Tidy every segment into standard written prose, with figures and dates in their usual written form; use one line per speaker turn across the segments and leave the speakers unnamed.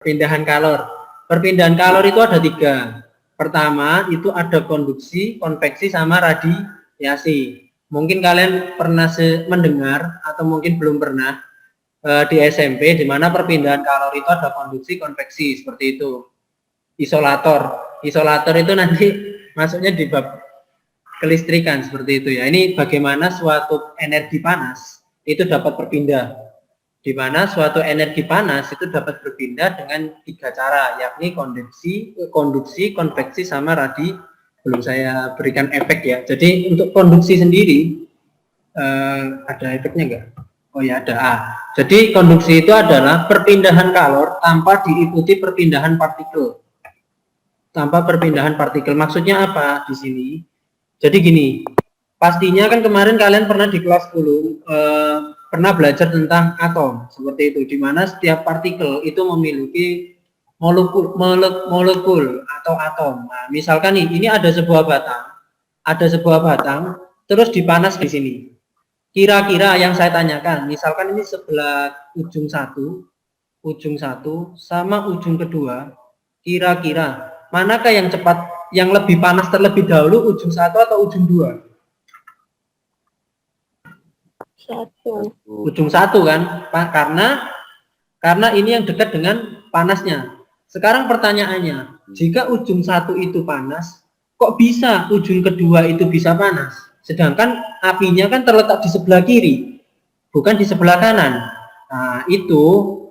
Perpindahan kalor. Perpindahan kalor itu ada 3. Pertama, itu ada konduksi, konveksi, sama radiasi. Mungkin kalian pernah mendengar atau mungkin belum pernah di SMP, di mana perpindahan kalor itu ada konduksi, konveksi, seperti itu. Isolator. Isolator itu nanti masuknya di bab kelistrikan, seperti itu ya. Ini bagaimana suatu energi panas itu dapat berpindah. Di mana suatu energi panas itu dapat berpindah dengan 3 cara, yakni konduksi, konveksi, sama radiasi. Belum saya berikan efek ya. Jadi untuk konduksi sendiri ada efeknya enggak? Oh ya, ada. Jadi konduksi itu adalah perpindahan kalor tanpa diikuti perpindahan partikel. Tanpa perpindahan partikel. Maksudnya apa di sini? Jadi gini, pastinya kan kemarin kalian pernah di kelas 10 pernah belajar tentang atom, seperti itu, di mana setiap partikel itu memiliki molekul atau atom. Nah, misalkan nih, ini ada sebuah batang, terus dipanas di sini. Kira-kira yang saya tanyakan, misalkan ini sebelah ujung satu sama ujung kedua, kira-kira manakah yang cepat, yang lebih panas terlebih dahulu, ujung 1 atau ujung 2? Ujung 1 kan, karena ini yang dekat dengan panasnya. Sekarang pertanyaannya, jika ujung 1 itu panas, kok bisa ujung kedua itu bisa panas? Sedangkan apinya kan terletak di sebelah kiri, bukan di sebelah kanan. Nah, itu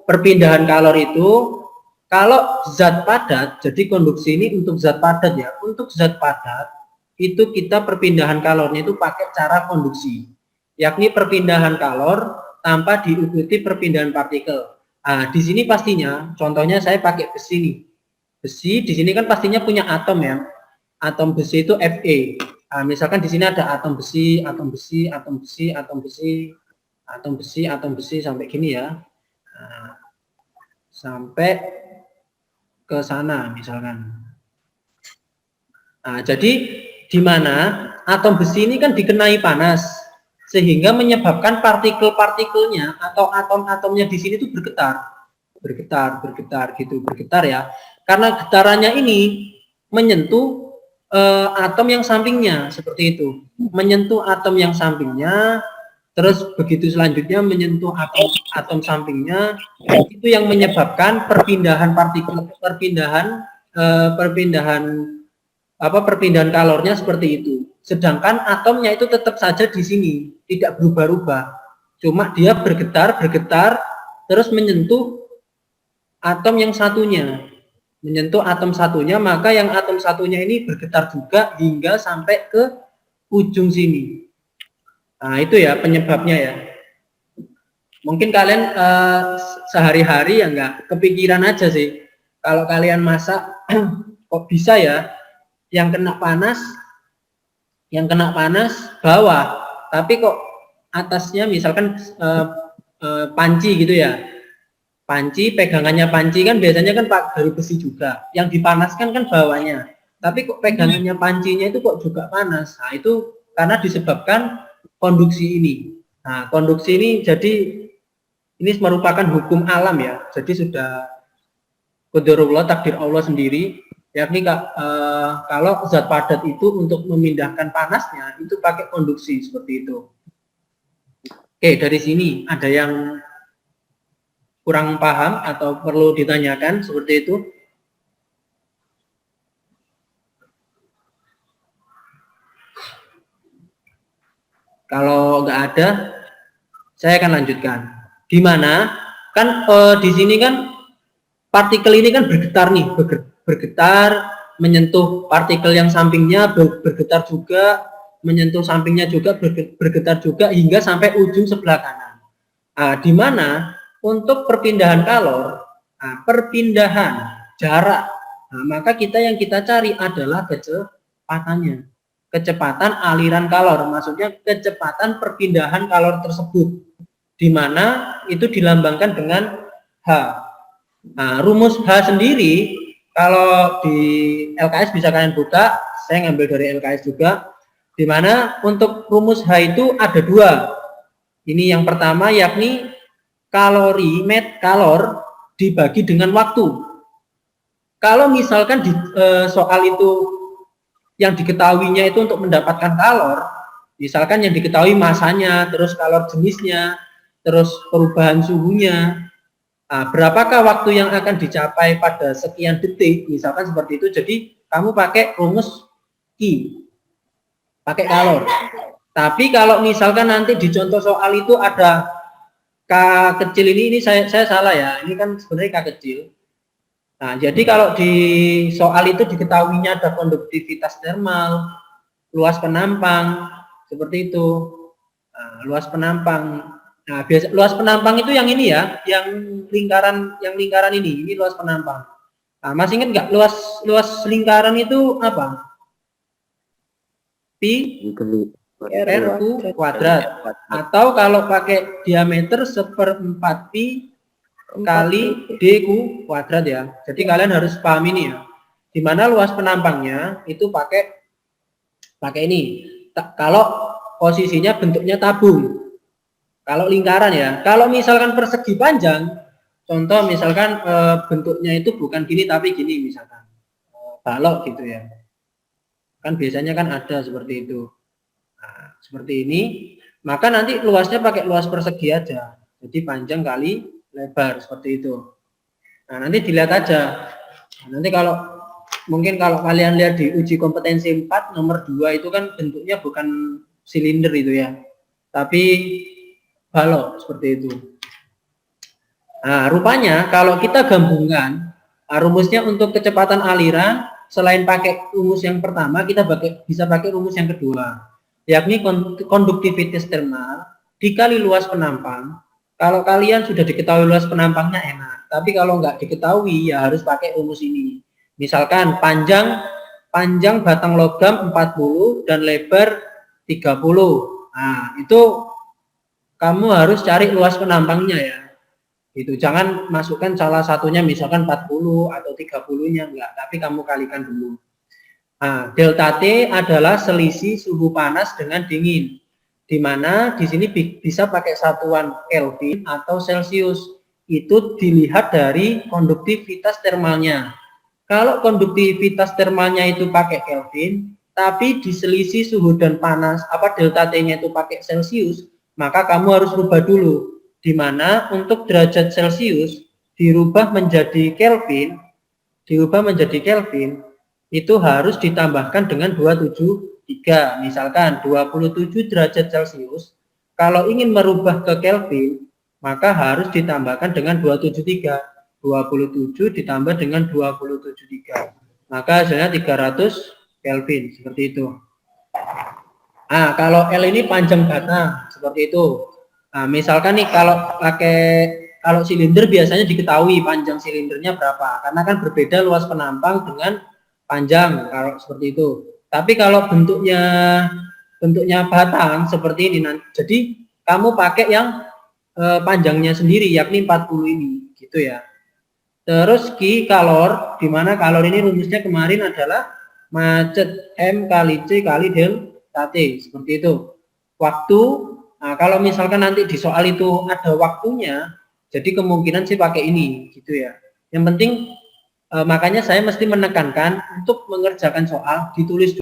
perpindahan kalor itu, kalau zat padat, jadi konduksi ini untuk zat padat ya. Untuk zat padat, itu kita perpindahan kalornya itu pakai cara konduksi, yakni perpindahan kalor tanpa diikuti perpindahan partikel. Nah, di sini pastinya, contohnya saya pakai besi nih. Besi di sini kan pastinya punya atom ya. Atom besi itu Fe. Nah, misalkan di sini ada atom besi, atom besi, atom besi, atom besi, atom besi, atom besi sampai gini ya. Nah, sampai ke sana misalkan. Nah, jadi di mana atom besi ini kan dikenai panas, sehingga menyebabkan partikel-partikelnya atau atom-atomnya di sini tuh bergetar ya. Karena getarannya ini menyentuh atom yang sampingnya, seperti itu. Menyentuh atom yang sampingnya, terus begitu selanjutnya menyentuh atom sampingnya, itu yang menyebabkan perpindahan partikel, perpindahan kalornya seperti itu. Sedangkan atomnya itu tetap saja di sini, tidak berubah-ubah. Cuma dia bergetar, terus menyentuh atom yang satunya. Menyentuh atom satunya, maka yang atom satunya ini bergetar juga hingga sampai ke ujung sini. Nah, itu ya penyebabnya ya. Mungkin kalian sehari-hari ya enggak kepikiran aja sih. Kalau kalian masak, kok bisa ya yang kena panas bawah, tapi kok atasnya misalkan panci gitu ya. Panci, pegangannya panci kan biasanya kan dari besi juga. Yang dipanaskan kan bawahnya. Tapi kok pegangannya pancinya itu kok juga panas. Nah, itu karena disebabkan konduksi ini. Nah, konduksi ini jadi ini merupakan hukum alam ya. Jadi sudah qadarullah, takdir Allah sendiri, yakni kalau zat padat itu untuk memindahkan panasnya itu pakai konduksi seperti itu. Oke, dari sini ada yang kurang paham atau perlu ditanyakan seperti itu? Kalau nggak ada, saya akan lanjutkan. Di mana kan di sini kan partikel ini kan bergetar nih, bergetar menyentuh partikel yang sampingnya, bergetar juga menyentuh sampingnya juga, bergetar juga hingga sampai ujung sebelah kanan. Nah, di mana untuk perpindahan kalor, perpindahan jarak, maka yang kita cari adalah kecepatannya, kecepatan aliran kalor, maksudnya kecepatan perpindahan kalor tersebut, di mana itu dilambangkan dengan H. Nah, rumus H sendiri, kalau di LKS bisa kalian buka, saya ngambil dari LKS juga, di mana untuk rumus H itu ada 2. Ini yang pertama yakni kalor dibagi dengan waktu. Kalau misalkan di soal itu yang diketahuinya itu untuk mendapatkan kalor, misalkan yang diketahui masanya, terus kalor jenisnya, terus perubahan suhunya, nah, berapakah waktu yang akan dicapai pada sekian detik, misalkan seperti itu. Jadi kamu pakai rumus Q, pakai kalor. Tapi kalau misalkan nanti di contoh soal itu ada K kecil ini saya salah ya, ini kan sebenarnya K kecil. Nah, jadi kalau di soal itu diketahuinya ada konduktivitas termal, luas penampang, seperti itu. Nah, luas penampang. Nah, biasa luas penampang itu yang ini ya, yang lingkaran ini luas penampang. Nah, masih ingat nggak luas lingkaran itu apa? Pi R/Q kuadrat. Atau kalau pakai diameter 1/4 pi kali D kuadrat ya. Jadi kalian harus paham ini ya. Di mana luas penampangnya itu pakai ini. Kalau posisinya bentuknya tabung. Kalau lingkaran ya. Kalau misalkan persegi panjang, contoh misalkan bentuknya itu bukan gini tapi gini misalkan. Balok gitu ya. Kan biasanya kan ada seperti itu. Nah, seperti ini, maka nanti luasnya pakai luas persegi aja. Jadi panjang kali lebar seperti itu. Nah, nanti dilihat aja. Nah, nanti kalau mungkin kalau kalian lihat di uji kompetensi 4 nomor 2 itu kan bentuknya bukan silinder itu ya. Tapi balok seperti itu. Nah, rupanya kalau kita gabungkan rumusnya untuk kecepatan aliran selain pakai rumus yang pertama kita bisa pakai rumus yang kedua, yakni konduktivitas termal dikali luas penampang. Kalau kalian sudah diketahui luas penampangnya enak, tapi kalau nggak diketahui ya harus pakai rumus ini. Misalkan panjang batang logam 40 dan lebar 30. Nah, itu kamu harus cari luas penampangnya ya. Gitu. Jangan masukkan salah satunya misalkan 40 atau 30-nya enggak, tapi kamu kalikan dulu. Nah, delta T adalah selisih suhu panas dengan dingin. Di mana di sini bisa pakai satuan Kelvin atau Celcius. Itu dilihat dari konduktivitas termalnya. Kalau konduktivitas termalnya itu pakai Kelvin, tapi diselisih suhu dan panas, delta T-nya itu pakai Celcius, maka kamu harus rubah dulu. Di mana untuk derajat Celcius dirubah menjadi Kelvin, itu harus ditambahkan dengan 273. Misalkan 27 derajat Celcius, kalau ingin merubah ke Kelvin, maka harus ditambahkan dengan 273. 27 ditambah dengan 273. Maka hasilnya 300 Kelvin, seperti itu. Nah, kalau L ini panjang batang, seperti itu. Nah, misalkan nih kalau silinder biasanya diketahui panjang silindernya berapa, karena kan berbeda luas penampang dengan panjang kalau seperti itu. Tapi kalau bentuknya batang seperti ini, jadi kamu pakai yang panjangnya sendiri, yakni 40 ini, gitu ya. Terus Q kalor, di mana kalor ini rumusnya kemarin adalah macet M kali C kali delta T, seperti itu. Waktu, nah kalau misalkan nanti di soal itu ada waktunya, jadi kemungkinan sih pakai ini, gitu ya. Yang penting makanya saya mesti menekankan untuk mengerjakan soal ditulis